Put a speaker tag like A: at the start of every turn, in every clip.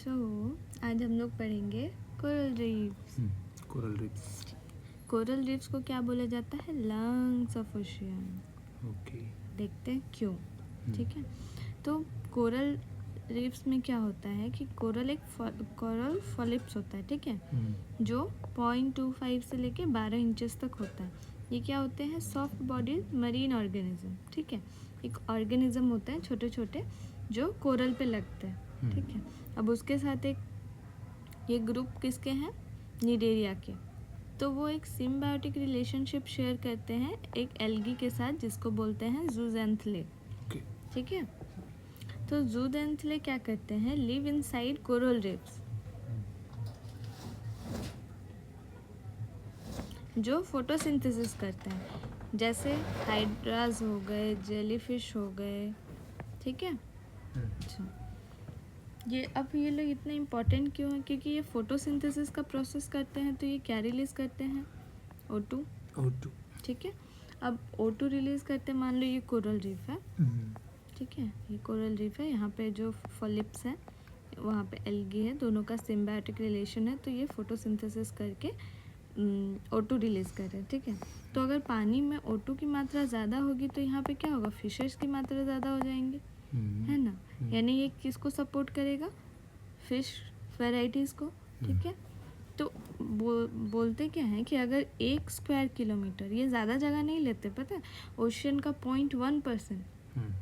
A: तो आज हम लोग पढ़ेंगे coral reefs.
B: Coral reefs.
A: Coral reefs को क्या बोला जाता है? Lungs of ocean.
B: ओके।
A: देखते हैं क्यों। ठीक है, तो कोरल रीफ्स में क्या होता है कि कोरल कोरल फॉलिप्स होता है, ठीक है, जो 0.25 से लेके 12 इंचेस तक होता है। ये क्या होते हैं? Soft body marine organism. ठीक है, एक ऑर्गेनिज्म होता है छोटे छोटे जो कोरल पे लगते हैं। ठीक है, अब उसके साथ एक ये ग्रुप किसके हैं? निडेरिया के। तो वो एक सिम्बायोटिक रिलेशनशिप शेयर करते हैं एक एल्गी के साथ जिसको बोलते हैं जूजेंथले। ठीक है, तो जूजेंथले क्या करते हैं? लिव इनसाइड कोरल रीफ्स, जो फोटोसिंथेसिस करते हैं, जैसे हाइड्रास हो गए, जेलीफिश हो गए। ठीक है, अच्छा, ये लोग इतने इम्पोर्टेंट क्यों हैं? क्योंकि ये फोटोसिंथेसिस का प्रोसेस करते हैं। तो ये क्या रिलीज करते हैं? O2। ठीक है, अब O2 रिलीज करते हैं। मान लो ये कोरल रीफ है, ठीक है, ये कोरल रीफ है, यहाँ पे जो फॉलिप्स है वहाँ पे एल्गी है, दोनों का सिम्बायोटिक रिलेशन है। तो ये फोटोसिंथेसिस करके O2 रिलीज कर रहे हैं। ठीक है, तो अगर पानी में O2 की मात्रा ज़्यादा होगी तो यहाँ पे क्या होगा? फिशेस की मात्रा ज़्यादा हो जाएंगे, है ना। यानी ये किसको सपोर्ट करेगा? फिश वेराइटीज़ को। ठीक है, तो बोलते क्या है कि अगर 1 स्क्वायर किलोमीटर, ये ज़्यादा जगह नहीं लेते, पता है, ओशियन का 0.1%।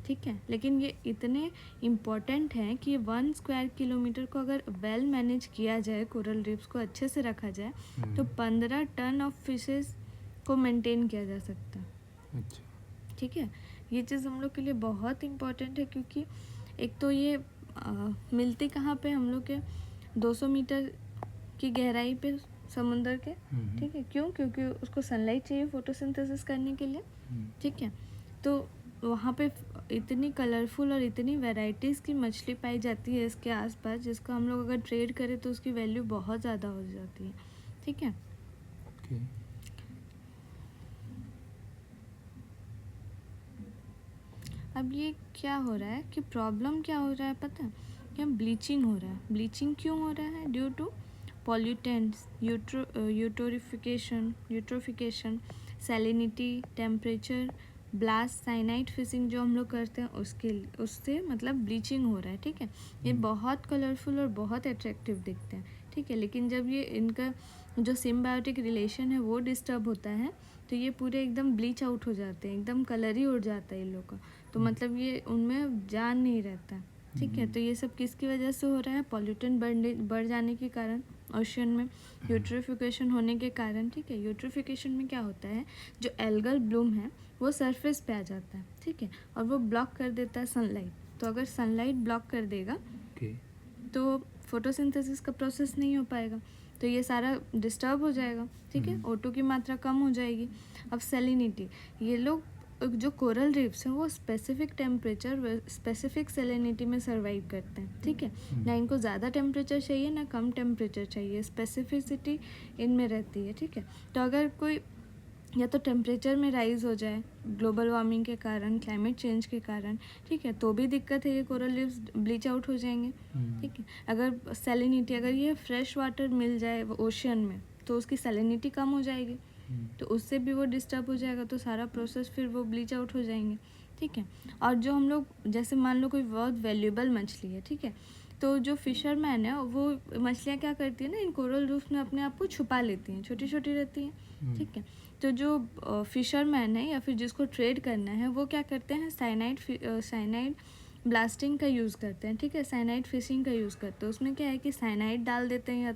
A: ठीक है, लेकिन ये इतने इम्पॉर्टेंट हैं कि 1 स्क्वायर किलोमीटर को अगर वेल मैनेज किया जाए, कोरल रीफ्स को अच्छे से रखा जाए, तो 15 टन ऑफ फिशेस को मेंटेन किया जा सकता है।
B: अच्छा।
A: ठीक है, ये चीज़ हम लोग के लिए बहुत इम्पॉर्टेंट है, क्योंकि एक तो ये मिलती कहाँ पे? हम लोग के 200 मीटर की गहराई पे समुंदर के। ठीक है, क्यों? क्योंकि उसको सनलाइट चाहिए फोटोसिंथेसिस करने के लिए। ठीक है, तो वहाँ पे इतनी कलरफुल और इतनी वैरायटीज़ की मछली पाई जाती है इसके आसपास, जिसको हम लोग अगर ट्रेड करें तो उसकी वैल्यू बहुत ज़्यादा हो जाती है। ठीक है, अब ये क्या हो रहा है कि प्रॉब्लम क्या हो रहा है पता है? कि हम ब्लीचिंग हो रहा है। ब्लीचिंग क्यों हो रहा है? Due to pollutants, eutrophication, salinity, temperature, blast, cyanide fishing जो हम लोग करते हैं उससे मतलब ब्लीचिंग हो रहा है। ठीक है, ये बहुत कलरफुल और बहुत अट्रैक्टिव दिखते हैं। ठीक है, लेकिन जब ये इनका जो सिम्बायोटिक रिलेशन है वो डिस्टर्ब होता है तो ये पूरे एकदम ब्लीच आउट हो जाते हैं, एकदम कलर ही उड़ जाता है इन लोग का। तो मतलब ये उनमें जान नहीं रहता है। ठीक है, तो ये सब किसकी वजह से हो रहा है? पॉल्यूटेंट बढ़ जाने के कारण, ओशन में यूट्रोफिकेशन होने के कारण। ठीक है, यूट्रोफिकेशन में क्या होता है? जो एल्गल ब्लूम है वो सरफेस पे आ जाता है। ठीक है, और वो ब्लॉक कर देता है सनलाइट। तो अगर सनलाइट ब्लॉक कर देगा तो फोटोसिंथेसिस का प्रोसेस नहीं हो पाएगा, तो ये सारा डिस्टर्ब हो जाएगा। ठीक है, O2 की मात्रा कम हो जाएगी। अब सैलिनिटी, ये लोग जो कोरल रीफ्स हैं वो स्पेसिफिक टेम्परेचर, स्पेसिफिक सैलिनिटी में सर्वाइव करते हैं। ठीक है, ना इनको ज़्यादा टेम्परेचर चाहिए ना कम टेम्परेचर चाहिए, स्पेसिफिसिटी इनमें रहती है। ठीक है, तो अगर कोई या तो टेम्परेचर में राइज हो जाए ग्लोबल वार्मिंग के कारण, क्लाइमेट चेंज के कारण, ठीक है, तो भी दिक्कत है, ये कोरल रीफ्स ब्लीच आउट हो जाएंगे। ठीक है, अगर सैलिनिटी, अगर ये फ्रेश वाटर मिल जाए ओशियन में तो उसकी सैलिनिटी कम हो जाएगी, तो उससे भी वो डिस्टर्ब हो जाएगा, तो सारा प्रोसेस फिर वो ब्लीच आउट हो जाएंगे। ठीक है, और जो हम लोग जैसे मान लो कोई बहुत वैल्यूएबल मछली है, ठीक है, तो जो फिशरमैन है वो मछलियाँ क्या करती है ना, इन कोरल रीफ्स में अपने आप को छुपा लेती हैं, छोटी छोटी रहती हैं। ठीक है, तो जो फिशरमैन है या फिर जिसको ट्रेड करना है वो क्या करते हैं? साइनाइड ब्लास्टिंग का यूज़ करते हैं। ठीक है, साइनाइड फिशिंग का यूज़ करते हैं। उसमें क्या है कि साइनाइड डाल देते हैं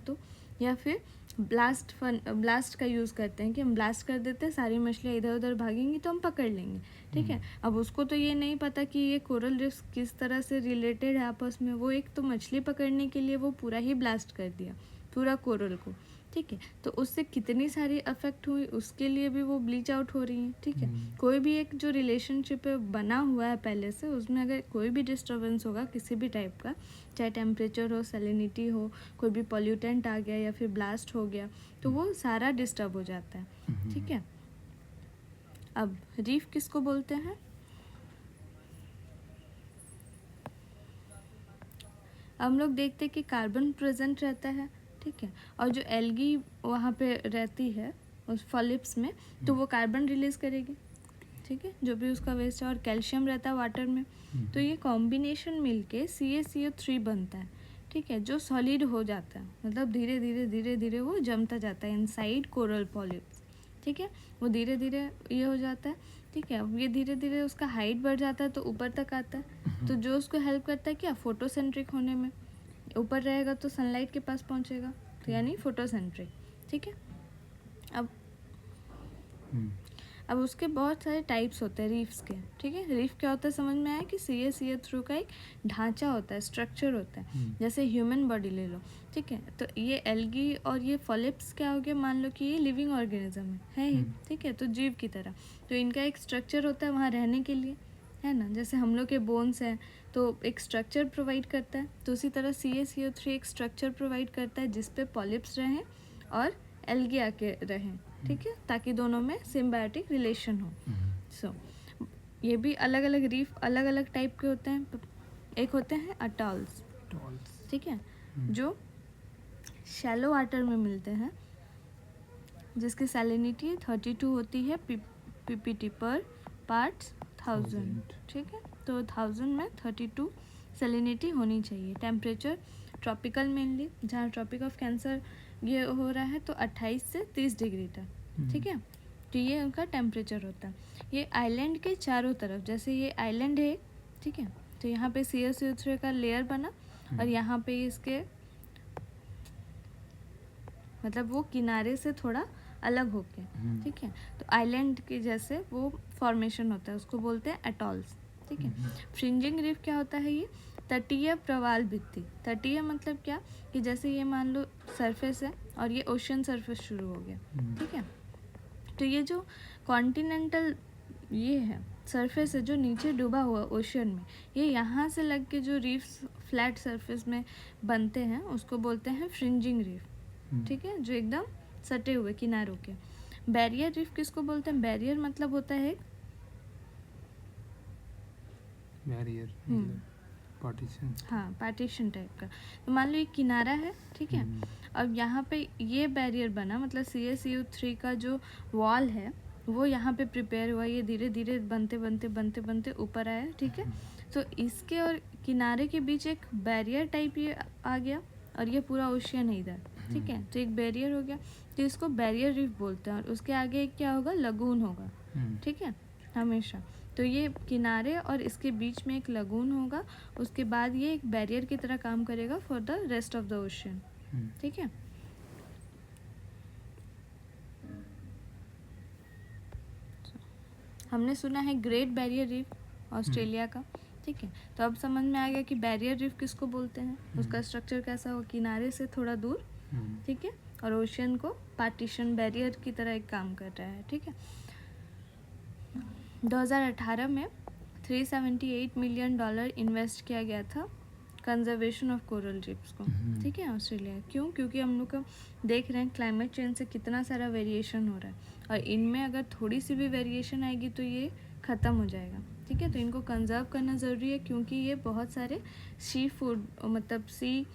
A: या फिर ब्लास्ट का यूज़ करते हैं कि हम ब्लास्ट कर देते हैं, सारी मछलियाँ इधर उधर भागेंगी तो हम पकड़ लेंगे। ठीक है, अब उसको तो ये नहीं पता कि ये कोरल रीफ्स किस तरह से रिलेटेड है आपस में। वो एक तो मछली पकड़ने के लिए वो पूरा ही ब्लास्ट कर दिया, पूरा कोरल को। ठीक है, तो उससे कितनी सारी अफेक्ट हुई, उसके लिए भी वो ब्लीच आउट हो रही है। ठीक है, कोई भी एक जो रिलेशनशिप बना हुआ है पहले से, उसमें अगर कोई भी डिस्टर्बेंस होगा किसी भी टाइप का, चाहे टेम्परेचर हो, सैलिनिटी हो, कोई भी पॉल्यूटेंट आ गया या फिर ब्लास्ट हो गया, तो वो सारा डिस्टर्ब हो जाता है। ठीक है, अब रीफ किसको बोलते हैं? हम लोग देखते हैं कि कार्बन प्रेजेंट रहता है, ठीक है, और जो एल्गी वहाँ पे रहती है उस फॉलिप्स में, तो वो कार्बन रिलीज करेगी, ठीक है, जो भी उसका वेस्ट है, और कैल्शियम रहता है वाटर में। तो ये कॉम्बिनेशन मिलके CaCO3 बनता है, ठीक है, जो सॉलिड हो जाता है, मतलब धीरे धीरे धीरे धीरे वो जमता जाता है इनसाइड कोरल पॉलिप्स, ठीक है, वो धीरे धीरे ये हो जाता है, ठीक है। अब ये धीरे धीरे उसका हाइट बढ़ जाता है तो ऊपर तक आता है, तो जो उसको हेल्प करता है क्या, फोटोसेंट्रिक होने में। ऊपर रहेगा तो सनलाइट के पास पहुंचेगा, तो यानी फोटोसेंट्रिक, ठीक है। अब उसके बहुत सारे टाइप्स होते हैं रीफ्स के, ठीक है। रीफ क्या होता है समझ में आया कि CaCO3 का एक ढांचा होता है, स्ट्रक्चर होता है, जैसे ह्यूमन बॉडी ले लो, ठीक है। तो ये एल्गी और ये फॉलिप्स क्या हो गया, मान लो कि ये लिविंग ऑर्गेनिज्म है ही, ठीक है, तो जीव की तरह। तो इनका एक स्ट्रक्चर होता है वहाँ रहने के लिए, है ना, जैसे हम लोग के बोन्स हैं तो एक स्ट्रक्चर प्रोवाइड करता है, तो उसी तरह CaCO3 एक स्ट्रक्चर प्रोवाइड करता है जिस पे पॉलिप्स रहें और एल्गी आके रहें, ठीक है, ताकि दोनों में सिम्बायोटिक रिलेशन हो। सो ये भी अलग अलग रीफ अलग अलग टाइप के होते हैं। एक होते हैं अटॉल्स, ठीक है, जो शैलो वाटर में मिलते हैं, जिसकी सैलिनिटी 32 होती है ppt पर पार्ट्स 1000, ठीक है। तो 1000 में 32 सैलिनिटी होनी चाहिए। टेम्परेचर ट्रॉपिकल मेनली, जहाँ ट्रॉपिक ऑफ कैंसर ये हो रहा है तो 28 से 30 डिग्री तक, ठीक है। तो ये उनका टेम्परेचर होता है। ये आइलैंड के चारों तरफ, जैसे ये आइलैंड है, ठीक है, तो यहाँ पे CaCO3 का लेयर बना और यहाँ पे इसके मतलब वो किनारे से थोड़ा अलग होके, ठीक है, तो आइलैंड के जैसे वो फॉर्मेशन होता है, उसको बोलते हैं एटॉल्स, ठीक है। फ्रिंजिंग रीफ क्या होता है, ये तटीय प्रवाल भित्ति। तटीय मतलब क्या, कि जैसे ये मान लो सरफेस है और ये ओशियन सरफेस शुरू हो गया, ठीक है, तो ये जो कॉन्टिनेंटल ये है सरफेस है जो नीचे डूबा हुआ ओशियन में, ये यहाँ से लग के जो रीफ्स फ्लैट सरफेस में बनते हैं उसको बोलते हैं फ्रिंजिंग रीफ, ठीक है, जो एकदम सटे हुए किनारों के। बैरियर रीफ किसको बोलते हैं, बैरियर मतलब होता है
B: बैरियर, पार्टीशन,
A: हाँ पार्टीशन टाइप का। तो मान लो एक किनारा है, ठीक है, अब यहाँ पे ये बैरियर बना, मतलब CaCO3 का जो वॉल है वो यहाँ पे प्रिपेयर हुआ, ये धीरे धीरे बनते बनते बनते बनते ऊपर आया, ठीक है। तो इसके और किनारे के बीच एक बैरियर टाइप ये आ गया और ये पूरा ओशियन है इधर, ठीक है, तो एक बैरियर हो गया, तो इसको बैरियर रीफ बोलते हैं। और उसके आगे एक क्या होगा, लगून होगा, ठीक है, हमेशा। तो ये किनारे और इसके बीच में एक लगून होगा, उसके बाद ये एक बैरियर की तरह काम करेगा for the rest of the ocean, ठीक है। हमने सुना है ग्रेट बैरियर रीफ ऑस्ट्रेलिया का, ठीक है, तो अब समझ में आ गया कि बैरियर रीफ किसको बोलते हैं, उसका स्ट्रक्चर कैसा हो, किनारे से थोड़ा दूर, ठीक है, और ओशियन को पार्टीशन बैरियर की तरह एक काम कर रहा है, ठीक है। 2018 में $378 मिलियन इन्वेस्ट किया गया था कंजर्वेशन ऑफ कोरल रीफ्स को, ठीक है, ऑस्ट्रेलिया। क्यों, क्योंकि हम लोग का देख रहे हैं क्लाइमेट चेंज से कितना सारा वेरिएशन हो रहा है, और इनमें अगर थोड़ी सी भी वेरिएशन आएगी तो ये ख़त्म हो जाएगा, ठीक है। तो इनको कंजर्व करना ज़रूरी है, क्योंकि ये बहुत सारे सी फूड मतलब सी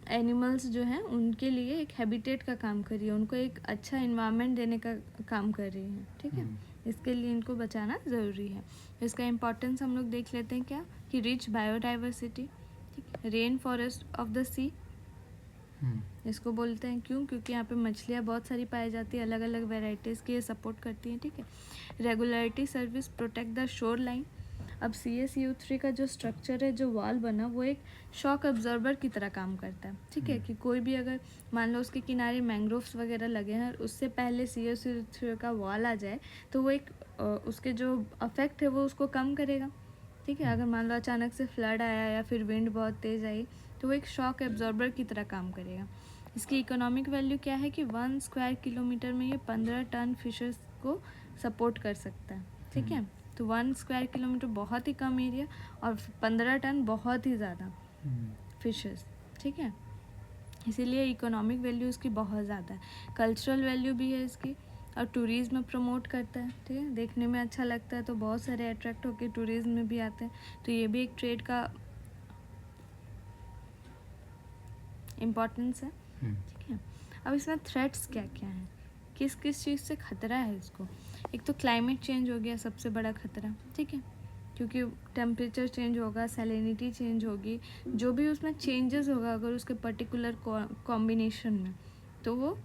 A: एनिमल्स जो हैं उनके लिए एक हैबिटेट का काम कर रही है, उनको एक अच्छा इन्वायरमेंट देने का काम कर रही है, ठीक है। इसके लिए इनको बचाना ज़रूरी है। इसका इम्पोर्टेंस हम लोग देख लेते हैं क्या, कि रिच बायोडाइवर्सिटी, ठीक, रेन फॉरेस्ट ऑफ द सी इसको बोलते हैं। क्यों, क्योंकि यहाँ पे मछलियाँ बहुत सारी पाई जाती है, अलग अलग वेराइटीज़ की, ये सपोर्ट करती हैं, ठीक है। Regularity service, protect the shore line. अब CaCO3 का जो स्ट्रक्चर है, जो वॉल बना, वो एक शॉक अब्जॉर्बर की तरह काम करता है, ठीक है, कि कोई भी अगर मान लो उसके किनारे मैंग्रोव्स वगैरह लगे हैं और उससे पहले CaCO3 का वॉल आ जाए तो वो एक उसके जो अफेक्ट है वो उसको कम करेगा, ठीक है। अगर मान लो अचानक से फ्लड आया या फिर विंड बहुत तेज़ आई तो वो एक शॉक एब्जॉर्बर की तरह काम करेगा। इसकी इकोनॉमिक वैल्यू क्या है कि 1 स्क्वायर किलोमीटर में ये 15 टन फिशेस को सपोर्ट कर सकता है, ठीक है। तो 1 स्क्वायर किलोमीटर बहुत ही कम एरिया और 15 टन बहुत ही ज़्यादा फिशेस, ठीक है। इसीलिए इकोनॉमिक वैल्यू इसकी बहुत ज़्यादा है। कल्चरल वैल्यू भी है इसकी, और टूरिज़्म प्रमोट करता है, ठीक है, देखने में अच्छा लगता है तो बहुत सारे अट्रैक्ट होकर टूरिज़्म में भी आते हैं, तो ये भी एक ट्रेड का इम्पोर्टेंस है, ठीक है। अब इसमें थ्रेट्स क्या क्या हैं, किस किस चीज़ से खतरा है इसको। एक तो क्लाइमेट चेंज हो गया सबसे बड़ा खतरा, ठीक है, क्योंकि टेम्परेचर चेंज होगा, सैलिनिटी चेंज होगी, जो भी उसमें चेंजेस होगा अगर उसके पर्टिकुलर कॉम्बिनेशन में, तो वो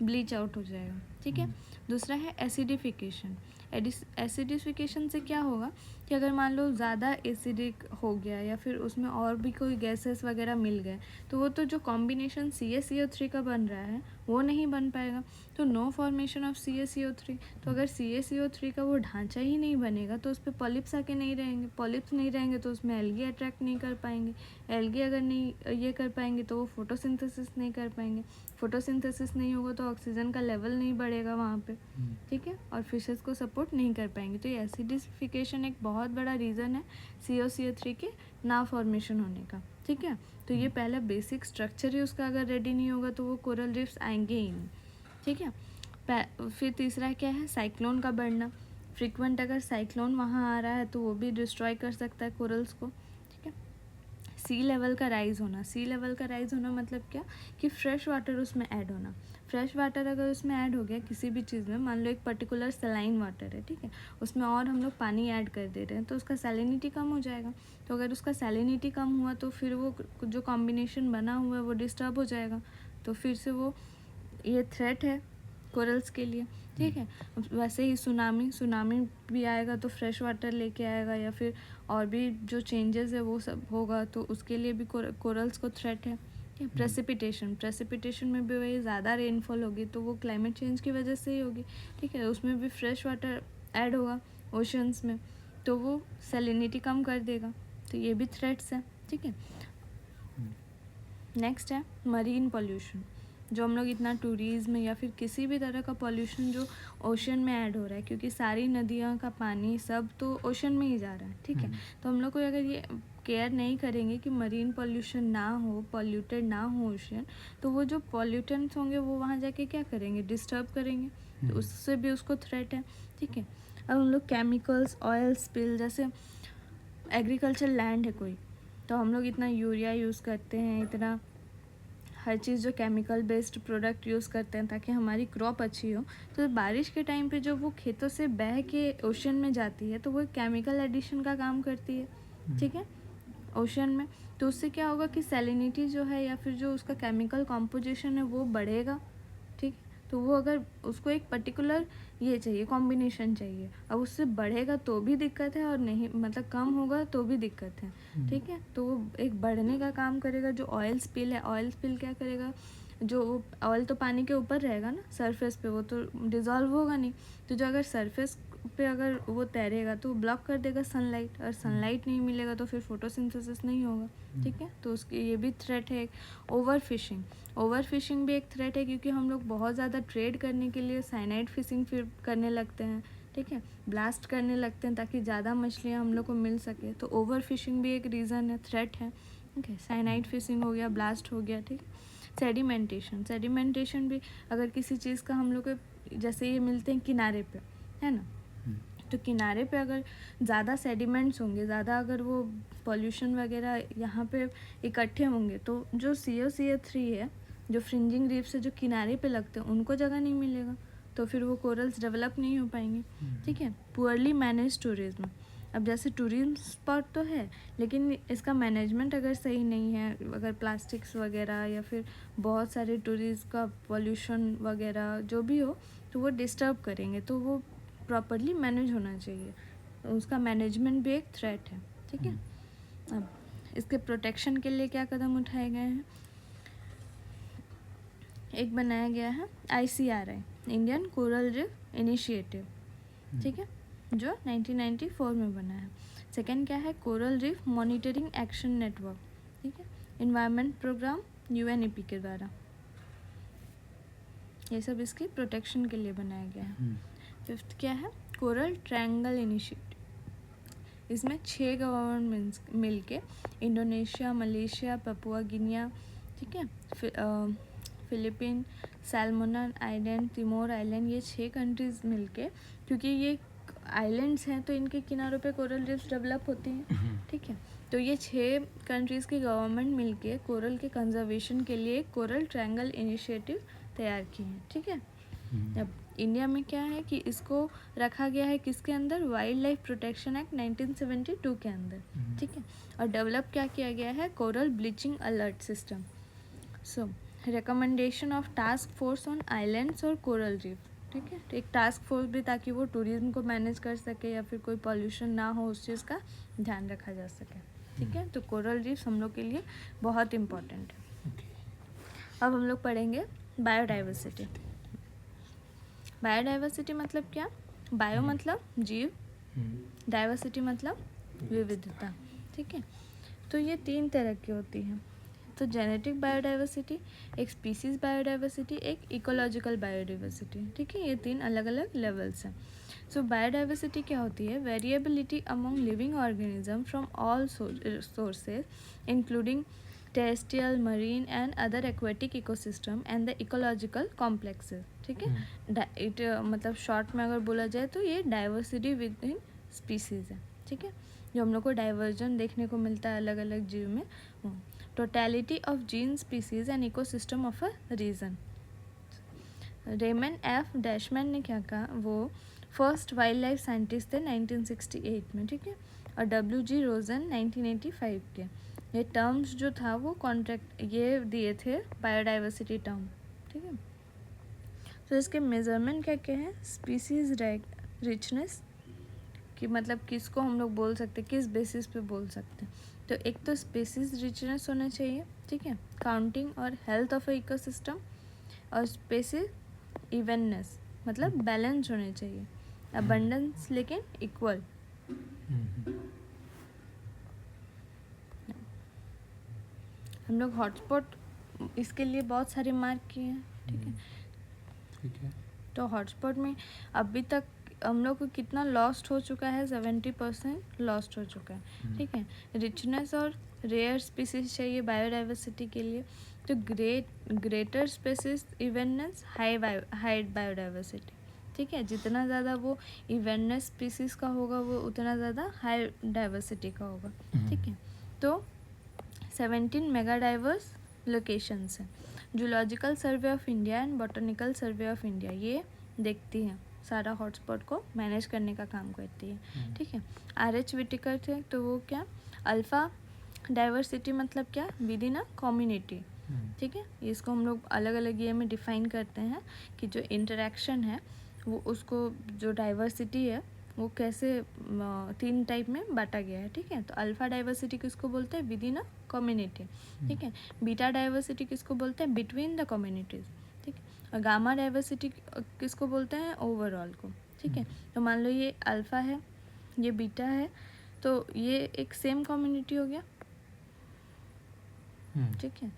A: ब्लीच आउट हो जाएगा, ठीक है। दूसरा है एसिडिफिकेशन। एसिडिफिकेशन से क्या होगा कि अगर मान लो ज़्यादा एसिडिक हो गया या फिर उसमें और भी कोई गैसेस वगैरह मिल गए, तो वो तो जो कॉम्बिनेशन CaCO3 का बन रहा है वो नहीं बन पाएगा, तो नो फॉर्मेशन ऑफ CaCO3। तो अगर CaCO3 का वो ढांचा ही नहीं बनेगा तो उस पर पॉलिप्स आके नहीं रहेंगे, पॉलिप्स नहीं रहेंगे तो उसमें एल्गी अट्रैक्ट नहीं कर पाएंगे, एल्गी अगर नहीं ये कर पाएंगे तो वो फोटोसिंथेसिस नहीं कर पाएंगे, फोटोसिंथेसिस नहीं होगा तो ऑक्सीजन का लेवल नहीं बढ़ेगा वहाँ पे, ठीक है, और फिशेस को सपोर्ट नहीं कर पाएंगे। तो ये एसिडिफिकेशन एक बहुत बड़ा रीज़न है CaCO3 के ना फॉर्मेशन होने का, ठीक है। तो ये पहला बेसिक स्ट्रक्चर ही उसका अगर रेडी नहीं होगा तो वो कोरल रीफ्स आएंगे ही नहीं, ठीक है। फिर तीसरा क्या है, साइक्लोन का बढ़ना। फ्रिक्वेंट अगर साइक्लोन वहाँ आ रहा है तो वो भी डिस्ट्रॉय कर सकता है कोरल्स को, ठीक है। सी लेवल का राइज़ होना। सी लेवल का राइज़ होना मतलब क्या कि फ्रेश वाटर उसमें ऐड होना। फ्रेश वाटर अगर उसमें ऐड हो गया किसी भी चीज़ में, मान लो एक पर्टिकुलर सलाइन वाटर है, ठीक है, उसमें और हम लोग पानी ऐड कर दे रहे हैं तो उसका सैलिनिटी कम हो जाएगा। तो अगर उसका सैलिनिटी कम हुआ तो फिर वो जो कॉम्बिनेशन बना हुआ है वो डिस्टर्ब हो जाएगा, तो फिर से वो ये थ्रेट है कोरल्स के लिए, ठीक है। वैसे ही सुनामी भी आएगा तो फ्रेश वाटर लेके आएगा या फिर और भी जो चेंजेस है वो सब होगा तो उसके लिए भी कोरल्स को थ्रेट है। प्रेसिपिटेशन में भी वही ज़्यादा रेनफॉल होगी तो वो क्लाइमेट चेंज की वजह से ही होगी, ठीक है, उसमें भी फ्रेश वाटर ऐड होगा ओशंस में तो वो सैलिनिटी कम कर देगा, तो ये भी थ्रेट्स है, ठीक है। नेक्स्ट है मरीन पॉल्यूशन, जो हम लोग इतना टूरिज्म या फिर किसी भी तरह का पॉल्यूशन जो ओशन में ऐड हो रहा है, क्योंकि सारी नदियों का पानी सब तो ओशन में ही जा रहा है, ठीक है। तो हम लोग को अगर ये केयर नहीं करेंगे कि मरीन पॉल्यूशन ना हो, पॉल्यूटेड ना हो ओशन, तो वो जो पॉल्यूटेंट्स होंगे वो वहाँ जाके क्या करेंगे, डिस्टर्ब करेंगे, तो उससे भी उसको थ्रेट है, ठीक है। अब हम लोग केमिकल्स, ऑयल स्पिल, जैसे एग्रीकल्चर लैंड है कोई तो हम लोग इतना यूरिया यूज़ करते हैं, इतना हर चीज़ जो केमिकल बेस्ड प्रोडक्ट यूज़ करते हैं ताकि हमारी क्रॉप अच्छी हो, तो बारिश के टाइम पे जो वो खेतों से बह के ओशन में जाती है तो वो केमिकल एडिशन का काम करती है, ठीक है, ओशन में। तो उससे क्या होगा कि सैलिनिटी जो है या फिर जो उसका केमिकल कॉम्पोजिशन है वो बढ़ेगा, ठीक। तो वो अगर उसको एक पर्टिकुलर ये चाहिए, कॉम्बिनेशन चाहिए, अब उससे बढ़ेगा तो भी दिक्कत है और नहीं मतलब कम होगा तो भी दिक्कत है, ठीक है। तो वो एक बढ़ने का काम करेगा। जो ऑयल स्पिल है, ऑयल स्पिल क्या करेगा, जो ऑयल तो पानी के ऊपर रहेगा ना सरफेस पे, वो तो डिज़ोल्व होगा नहीं, तो जो अगर सरफेस पे अगर वो तैरेगा तो ब्लॉक कर देगा सनलाइट, और सनलाइट नहीं मिलेगा तो फिर फोटोसिंथेसिस नहीं होगा, ठीक है। तो उसकी ये भी थ्रेट है। ओवर फिशिंग भी एक थ्रेट है, क्योंकि हम लोग बहुत ज़्यादा ट्रेड करने के लिए साइनाइड फिशिंग फिर करने लगते हैं, ठीक है, ब्लास्ट करने लगते हैं ताकि ज़्यादा मछलियाँ हम लोग को मिल सके, तो ओवर फिशिंग भी एक रीज़न है, थ्रेट है, ठीक है। साइनाइड फिशिंग हो गया, ब्लास्ट हो गया, ठीक है। सेडिमेंटेशन भी अगर किसी चीज़ का हम लोग को, जैसे ये मिलते हैं किनारे पे, है ना, तो किनारे पे अगर ज़्यादा सेडिमेंट्स होंगे, ज़्यादा अगर वो पॉल्यूशन वगैरह यहाँ पे इकट्ठे होंगे तो जो CaCO3 है, जो फ्रिंजिंग रीफ से जो किनारे पे लगते हैं उनको जगह नहीं मिलेगा, तो फिर वो कोरल्स डेवलप नहीं हो पाएंगे, ठीक है। पुअरली मैनेज टूरिज्म, अब जैसे टूरिज्म स्पॉट तो है लेकिन इसका मैनेजमेंट अगर सही नहीं है, अगर प्लास्टिक्स वगैरह या फिर बहुत सारे टूरिस्ट का पॉल्यूशन वगैरह जो भी हो तो वो डिस्टर्ब करेंगे, तो वो प्रॉपरली मैनेज होना चाहिए, तो उसका मैनेजमेंट भी एक थ्रेट है, ठीक है। अब इसके प्रोटेक्शन के लिए क्या कदम उठाए गए हैं, एक बनाया गया है ICRI, Indian coral reef initiative, ठीक है, जो 1994 में बना है। सेकंड क्या है, coral reef monitoring action network, ठीक है, एनवायरनमेंट प्रोग्राम UNEP के द्वारा, ये सब इसकी प्रोटेक्शन के लिए बनाया गया है। फिफ्थ क्या है, कोरल ट्रायंगल इनिशिएटिव, इसमें 6 गवर्नमेंट्स मिल के, इंडोनेशिया, मलेशिया, पपुआ गिनिया, ठीक है, फिलीपीन, सैल्मोन आइलैंड, तिमोर आइलैंड, ये 6 कंट्रीज़ मिलके, क्योंकि ये आइलैंड्स हैं तो इनके किनारों पे कोरल रीफ्स डेवलप होती हैं, ठीक है, तो ये 6 कंट्रीज़ की गवर्नमेंट मिलके कोरल के कंजर्वेशन के लिए एक कोरल ट्रायंगल इनिशिएटिव तैयार की है, ठीक है। अब इंडिया में क्या है कि इसको रखा गया है किसके अंदर, वाइल्ड लाइफ प्रोटेक्शन एक्ट 1972 के अंदर, ठीक है। और डेवलप क्या किया गया है, coral bleaching alert system. So recommendation of task force on islands और कोरल रीफ, ठीक है। तो एक टास्क फोर्स भी ताकि वो टूरिज्म को मैनेज कर सके या फिर कोई पॉल्यूशन ना हो, उस चीज़ का ध्यान रखा जा सके, ठीक है। तो कोरल रीफ हम लोग के लिए बहुत इम्पॉर्टेंट है। अब हम लोग पढ़ेंगे बायोडाइवर्सिटी। बायोडाइवर्सिटी मतलब क्या, बायो मतलब जीव, डाइवर्सिटी मतलब विविधता, ठीक है। तो ये 3 तरह की होती है। तो जेनेटिक बायोडाइवर्सिटी, एक स्पीसीज बायोडाइवर्सिटी, एक इकोलॉजिकल बायोडाइवर्सिटी, ठीक है। ये 3 अलग अलग लेवल्स हैं। सो बायोडाइवर्सिटी क्या होती है, variability among living organism from all sources including terrestrial, marine and other aquatic ecosystem and the ecological complexes, ठीक है। इट मतलब शॉर्ट में अगर बोला जाए तो ये डाइवर्सिटी विद इन स्पीसीज है, ठीक है। जो हम लोग को डाइवर्जन देखने को मिलता है अलग अलग जीव में, totality of gene, species and ecosystem of a region. Raymond F Dasmann ने क्या कहा, वो फर्स्ट वाइल्ड लाइफ साइंटिस्ट थे 1968 में, ठीक है। और W.G. रोजन 1985 के। ये टर्म्स जो था वो कॉन्ट्रैक्ट ये दिए थे बायोडाइवर्सिटी टर्म, ठीक है। तो इसके मेजरमेंट क्या क्या है, स्पीसीज रिचनेस कि मतलब किसको हम लोग बोल सकते हैं, किस बेसिस पे बोल सकते हैं। तो एक तो स्पीसीज रिचनेस होना चाहिए, ठीक है, काउंटिंग और हेल्थ ऑफ इकोसिस्टम, और स्पीसीज इवननेस मतलब बैलेंस होने चाहिए, अबंडेंस लेकिन इक्वल। हम लोग हॉटस्पॉट इसके लिए बहुत सारे मार्क किए हैं, ठीक है।
B: ठीक है।
A: तो हॉटस्पॉट में अभी तक हम लोग को कितना लॉस्ट हो चुका है, 70% लॉस्ट हो चुका है, ठीक है। रिचनेस और रेयर स्पीसीज चाहिए बायोडाइवर्सिटी के लिए, तो ग्रेटर स्पीसीज इवेंटनेस, हाई बायोडाइवर्सिटी, ठीक है। जितना ज़्यादा वो इवेंटनेस स्पीसीज का होगा वो उतना ज़्यादा हाई डाइवर्सिटी का होगा, ठीक है। तो 17 मेगा डाइवर्स लोकेशंस हैं। Zoological survey of India and botanical survey of India ये देखती हैं, सारा हॉटस्पॉट को मैनेज करने का काम करती है, ठीक है। RH विटिकर थे, तो वो क्या, अल्फ़ा डाइवर्सिटी मतलब क्या, विद इन अ कम्युनिटी, ठीक है। इसको हम लोग अलग अलग ये में डिफाइन करते हैं कि जो इंटरेक्शन है वो उसको, जो डाइवर्सिटी है वो कैसे 3 टाइप में बांटा गया है, ठीक है। तो अल्फ़ा डाइवर्सिटी किसको बोलते हैं, विद इन अ कम्युनिटी, ठीक है। बीटा डाइवर्सिटी किसको बोलते हैं, बिटवीन द कम्युनिटीज़, ठीक है। और गामा डाइवर्सिटी किसको बोलते हैं, ओवरऑल को, ठीक है। तो मान लो ये अल्फ़ा है, ये बीटा है, तो ये एक सेम कम्युनिटी हो गया, ठीक है।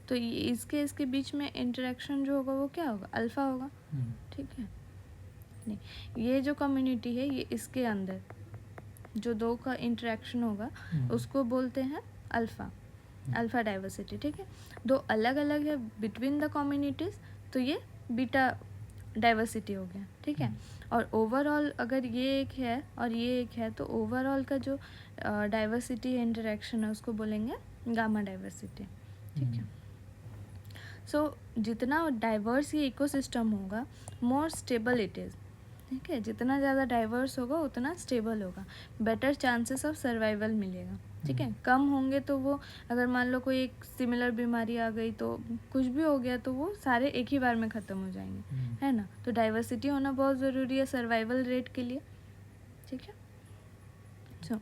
A: तो ये इसके बीच में इंटरेक्शन जो होगा वो क्या होगा, अल्फ़ा होगा, ठीक है। नहीं, ये जो कम्युनिटी है ये इसके अंदर जो 2 का इंटरेक्शन होगा उसको बोलते हैं अल्फ़ा डाइवर्सिटी, ठीक है। 2 अलग अलग है बिटवीन द कम्युनिटीज़, तो ये बीटा डाइवर्सिटी हो गया, ठीक है। और ओवरऑल अगर ये एक है और ये एक है तो ओवरऑल का जो डाइवर्सिटी इंटरेक्शन है उसको बोलेंगे गामा डाइवर्सिटी, ठीक है। सो जितना डाइवर्स ये इकोसिस्टम होगा मोर स्टेबल इट इज़, ठीक है। जितना ज़्यादा डाइवर्स होगा उतना स्टेबल होगा, बेटर चांसेस ऑफ सर्वाइवल मिलेगा, ठीक है। कम होंगे तो वो अगर मान लो कोई एक सिमिलर बीमारी आ गई तो कुछ भी हो गया तो वो सारे एक ही बार में ख़त्म हो जाएंगे, है ना। तो डाइवर्सिटी होना बहुत ज़रूरी है सर्वाइवल रेट के लिए, ठीक है। सो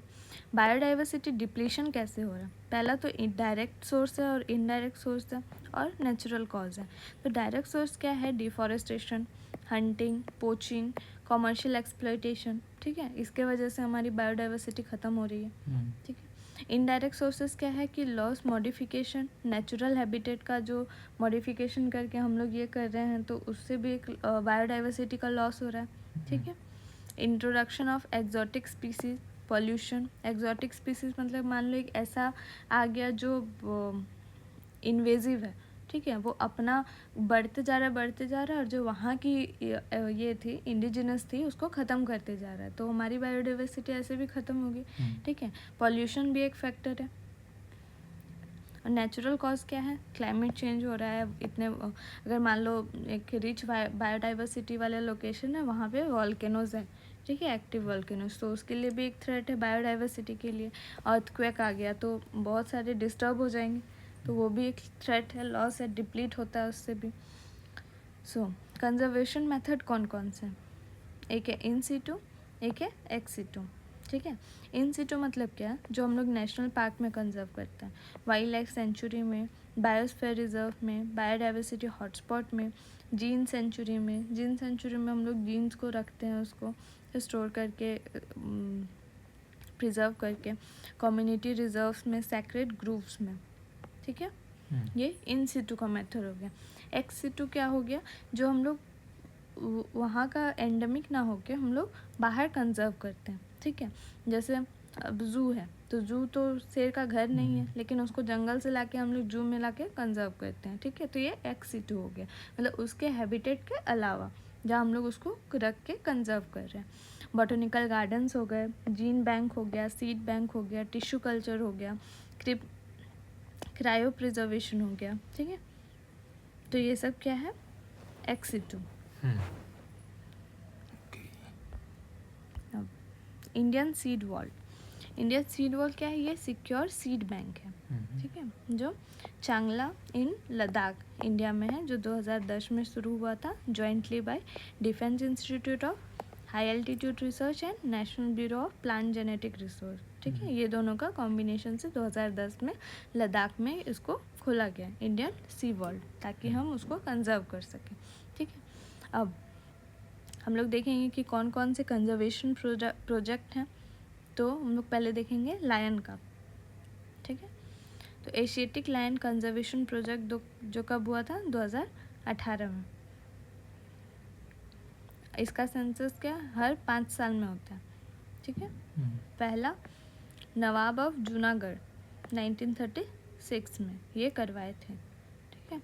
A: बायोडाइवर्सिटी डिप्लीशन कैसे हो रहा है, पहला तो डायरेक्ट सोर्स है और इनडायरेक्ट सोर्स है और नेचुरल कॉज है। तो डायरेक्ट सोर्स क्या है, deforestation, hunting, poaching, commercial exploitation, ठीक है। इसके वजह से हमारी बायोडाइवर्सिटी ख़त्म हो रही है, ठीक है। इनडायरेक्ट सोर्सेज क्या है कि लॉस, मॉडिफिकेशन, नेचुरल हैबिटेट का जो मॉडिफिकेशन करके हम लोग ये कर रहे हैं तो उससे भी एक बायोडाइवर्सिटी का लॉस हो रहा है, ठीक है। Introduction of exotic species, pollution, exotic species मतलब मान लो एक ऐसा आ गया जो इन्वेजिव है, ठीक है, वो अपना बढ़ते जा रहा है और जो वहाँ की ये थी इंडिजिनस थी उसको ख़त्म करते जा रहा है, तो हमारी बायोडाइवर्सिटी ऐसे भी ख़त्म होगी। ठीक है, पॉल्यूशन भी एक फैक्टर है। और नेचुरल कॉज क्या है? क्लाइमेट चेंज हो रहा है इतने, अगर मान लो एक रिच बायोडाइवर्सिटी वाले लोकेशन है, वहाँ पे वॉल्केनोज है, ठीक है, एक्टिव वॉल्केनोज, तो उसके लिए भी एक थ्रेट है बायोडाइवर्सिटी के लिए। अर्थक्वेक आ गया तो बहुत सारे डिस्टर्ब हो जाएंगे, तो वो भी एक थ्रेट है, लॉस है, डिप्लीट होता है उससे भी। सो कंजर्वेशन मेथड कौन कौन से? एक है इन सीटू, एक है एक्स सीटू। ठीक है, इन सीटू मतलब क्या है? जो हम लोग नेशनल पार्क में कंजर्व करते हैं, वाइल्ड लाइफ सेंचुरी में, बायोस्फीयर रिजर्व में, बायोडाइवर्सिटी हॉटस्पॉट में, जीन सेंचुरी में। जीन सेंचुरी में हम लोग जीन्स को रखते हैं, उसको स्टोर करके प्रिजर्व करके, कम्युनिटी रिजर्व्स में, सैक्रेड ग्रुप्स में। ठीक है, ये इन सीटू का मेथड हो गया। एक्स सीटू क्या हो गया? जो हम लोग वहाँ का एंडेमिक ना होके हम लोग बाहर कंजर्व करते हैं। ठीक है, जैसे अब जू है, तो जू तो शेर का घर नहीं है, लेकिन उसको जंगल से लाके हम लोग जू में लाके कंजर्व करते हैं। ठीक है, तो ये एक्स सीटू हो गया, मतलब उसके हैबिटेट के अलावा जहाँ हम लोग उसको रख के कंजर्व कर रहे हैं। बॉटनिकल गार्डन्स हो गए, जीन बैंक हो गया, सीड बैंक हो गया, टिश्यू कल्चर हो गया, क्रायो प्रिजर्वेशन हो गया। ठीक है, तो ये सब क्या है? Ex situ. Indian seed wall. Indian seed wall क्या है? ये सिक्योर सीड बैंक है। ठीक है, जो चांगला इन लद्दाख इंडिया में है, जो 2010 में शुरू हुआ था, jointly bye defence institute of high altitude research and national bureau of plant genetic resource. ठीक है, ये दोनों का कॉम्बिनेशन से 2010 में लद्दाख में इसको खोला गया, इंडियन सी वॉल, ताकि हम उसको कंजर्व कर सकें। ठीक है, अब हम लोग देखेंगे कि कौन कौन से कंजर्वेशन प्रोजेक्ट हैं। तो हम लोग पहले देखेंगे लायन का। ठीक है, तो एशियाटिक लायन कंजर्वेशन प्रोजेक्ट जो कब हुआ था? 2018 में। इसका सेंसस क्या हर 5 साल में होता है। ठीक है, पहला नवाब ऑफ जूनागढ़ 1936 में ये करवाए थे। ठीक है,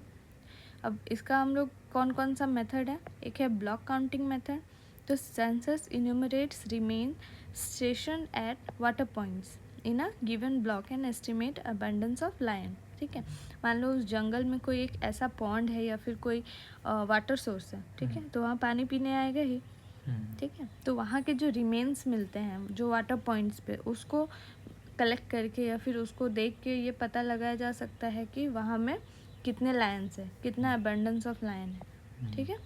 A: अब इसका हम लोग कौन कौन सा मेथड है? एक है ब्लॉक काउंटिंग मेथड, तो census enumerates remain stationed at water points in a given block and estimate abundance of lion. ठीक है, मान लो उस जंगल में कोई एक ऐसा पॉन्ड है या फिर कोई वाटर सोर्स है, ठीक है, तो वहाँ पानी पीने आएगा ही। ठीक है, तो वहाँ के जो रिमेन्स मिलते हैं जो वाटर पॉइंट्स पे, उसको कलेक्ट करके या फिर उसको देख के ये पता लगाया जा सकता है कि वहाँ में कितने लायंस है, कितना अबंडेंस ऑफ लायन है। ठीक है,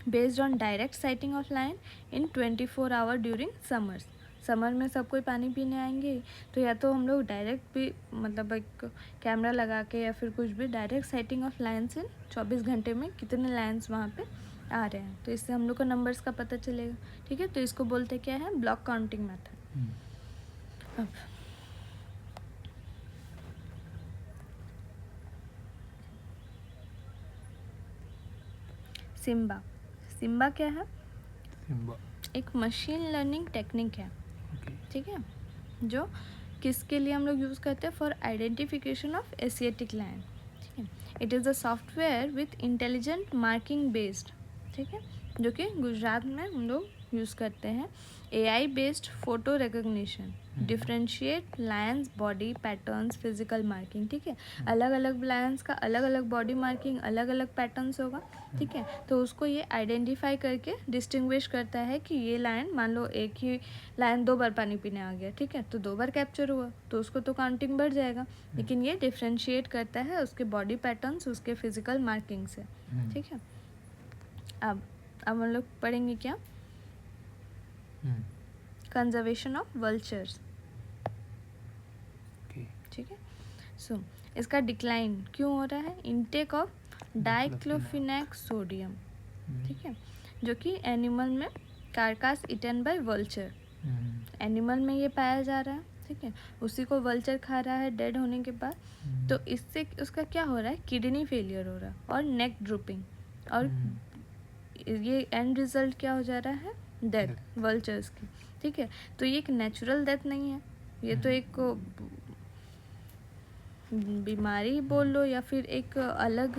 A: based on direct sighting of lion in 24 hour during summers. Summer में सब कोई पानी पीने आएंगे, तो या तो हम लोग डायरेक्ट भी मतलब एक कैमरा लगा के या फिर कुछ भी डायरेक्ट साइटिंग ऑफ लायंस इन 24 घंटे में कितने लायंस वहाँ पे आ रहे हैं, तो इससे हम लोग को नंबर्स का पता चलेगा। ठीक है, तो इसको बोलते क्या है? Block counting method. अब सिम्बा। सिम्बा क्या है? एक मशीन लर्निंग टेक्निक है। ठीक है, जो किसके लिए हम लोग यूज़ करते हैं? For identification of Asiatic lion. ठीक है, it is a software with intelligent marking based. ठीक है, जो कि गुजरात में हम लोग यूज़ करते हैं। AI based photo recognition, differentiate Lions body patterns, physical marking. ठीक है, अलग अलग लायंस का अलग अलग बॉडी मार्किंग, अलग अलग पैटर्न्स होगा। ठीक है, तो उसको ये आइडेंटिफाई करके डिस्टिंग्विश करता है कि ये लायन, मान लो एक ही लायन 2 बार पानी पीने आ गया, ठीक है, तो 2 बार कैप्चर हुआ, तो उसको तो काउंटिंग बढ़ जाएगा, लेकिन ये डिफ्रेंशिएट करता है उसके बॉडी पैटर्न्स, उसके फिजिकल मार्किंग से। ठीक है, अब हम लोग पढ़ेंगे क्या? Conservation of vultures. ठीक है, सो इसका डिक्लाइन क्यों हो रहा है? Intake of diclofenac sodium. ठीक है, जो कि एनिमल में कार्कास इटन बाय वल्चर, एनिमल में ये पाया जा रहा है। ठीक है, उसी को वल्चर खा रहा है डेड होने के बाद, तो इससे उसका क्या हो रहा है? किडनी फेलियर हो रहा है और नेक ड्रूपिंग, और ये एंड रिजल्ट क्या हो जा रहा है? डेथ वल्चर्स की। ठीक है, तो ये एक नेचुरल डेथ नहीं है, ये तो एक बीमारी बोल लो या फिर एक अलग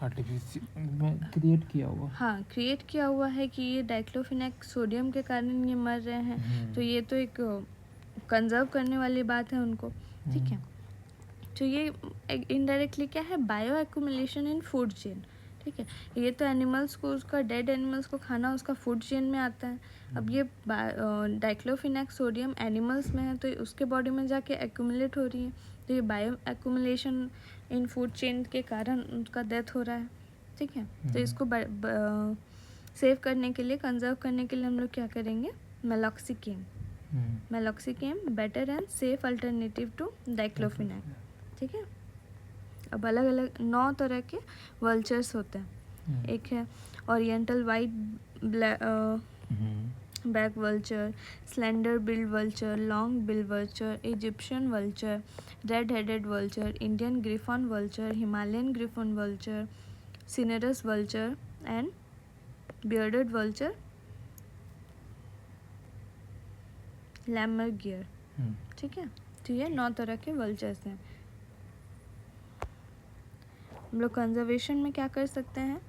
B: आर्टिफिशियल में क्रिएट किया हुआ।
A: हाँ क्रिएट किया हुआ है कि ये डाइक्लोफिनेक सोडियम के कारण ये मर रहे हैं, तो ये तो एक कंजर्व करने वाली बात है उनको, ठीक है। तो ये इनडायरेक्टली क्या है, बायो एक्यूमुलेशन इन फूड चेन, ठीक है। ये तो एनिमल्स को, उसका डेड एनिमल्स को खाना उसका फूड चेन में आता है। अब ये डाइक्लोफिनेक सोडियम एनिमल्स में है तो उसके बॉडी में जाके एक्यूमुलेट हो रही है, तो ये बायो एक्यूमुलेशन इन फूड चेन के कारण उनका डेथ हो रहा है, ठीक है। तो इसको सेव करने के लिए, कंजर्व करने के लिए हम लोग क्या करेंगे, meloxicam. Meloxicam better and safe alternative to diclofenac, ठीक है। अब अलग अलग 9 तरह के वल्चर्स होते हैं। एक है oriental white back vulture, slender billed vulture, long bill vulture, Egyptian vulture, red headed vulture, Indian griffon vulture, Himalayan griffon vulture, cinereous vulture and bearded vulture, lammergeier, ठीक है। तो ये 9 तरह के वल्चर्स हैं। हम लोग कंजर्वेशन में क्या कर सकते हैं,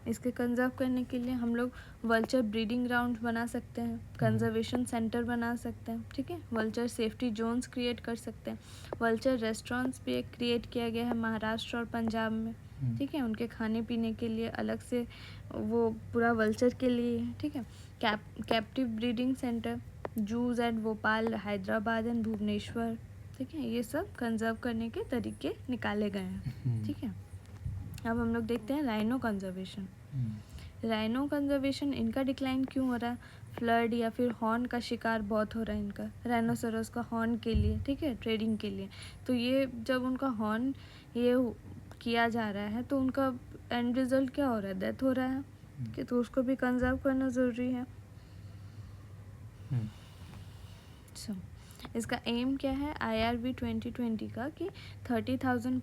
A: इसके कंजर्व करने के लिए हम लोग वल्चर ब्रीडिंग ग्राउंड बना सकते हैं, कंजर्वेशन सेंटर बना सकते हैं, ठीक है। वल्चर सेफ्टी जोन्स क्रिएट कर सकते हैं। वल्चर रेस्टोरेंट्स भी एक क्रिएट किया गया है महाराष्ट्र और पंजाब में, ठीक है। उनके खाने पीने के लिए अलग से वो पूरा वल्चर के लिए है, ठीक है। Captive breeding centre, zoos at Bhopal, Hyderabad and Bhubaneswar, ठीक है। ये सब कंजर्व करने के तरीके निकाले गए हैं, ठीक है। अब हम लोग देखते हैं राइनो कंजर्वेशन। राइनो कंजर्वेशन, इनका डिक्लाइन क्यों हो रहा है, फ्लड या फिर हॉर्न का शिकार बहुत हो रहा है इनका, राइनोसोरस का हॉर्न के लिए, ठीक है, ट्रेडिंग के लिए। तो ये जब उनका हॉर्न ये किया जा रहा है तो उनका एंड रिजल्ट क्या हो रहा है, डेथ हो रहा है, कि तो उसको भी कंजर्व करना ज़रूरी है। इसका एम क्या है IRB 2020 का, कि 30,000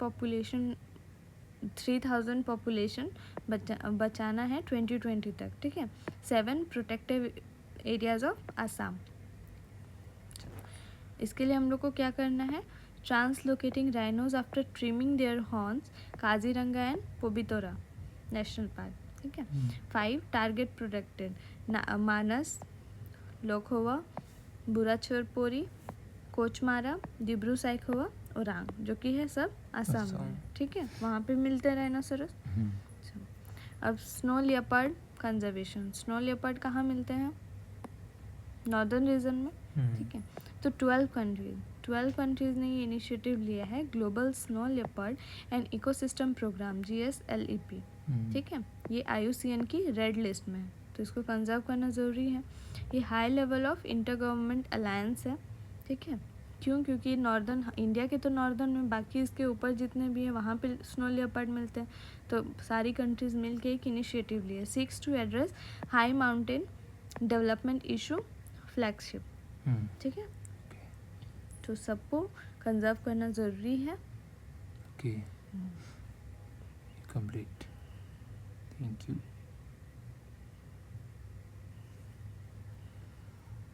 A: पॉपुलेशन बचाना है 2020 तक, ठीक है। 7 प्रोटेक्टिव एरियाज ऑफ आसाम। इसके लिए हम लोग को क्या करना है, translocating rhinos after trimming their horns, Kaziranga and Pobitora national park, ठीक है। 5 टारगेट प्रोटेक्टेड, मानस, लोखोवा, बुराचरपोरी, कोचमारा, डिब्रू साइखोवा, ओरांग, जो कि है सब आसाम में, ठीक है। वहाँ पे मिलते हैं राइनोसोरस। अब snow leopard conservation, snow leopard कहाँ मिलते हैं, नॉर्दर्न रीजन में, ठीक है। तो 12 कंट्रीज ने ये इनिशिएटिव लिया है, global snow leopard and ecosystem programme GSLEP, ठीक है। ये IUCN की रेड लिस्ट में है, तो इसको कंजर्व करना ज़रूरी है। ये high level of inter government alliance है, ठीक है। क्यों, क्योंकि नॉर्दर्न इंडिया के तो नॉर्दर्न में, बाकी इसके ऊपर जितने भी हैं वहाँ पे स्नो लियोपार्ड मिलते हैं, तो सारी कंट्रीज़ मिलके एक इनिशिएटिव लिए, seeks to address high mountain development issue flagship, ठीक है। तो सबको कंजर्व करना ज़रूरी है।
B: Okay, complete, thank you.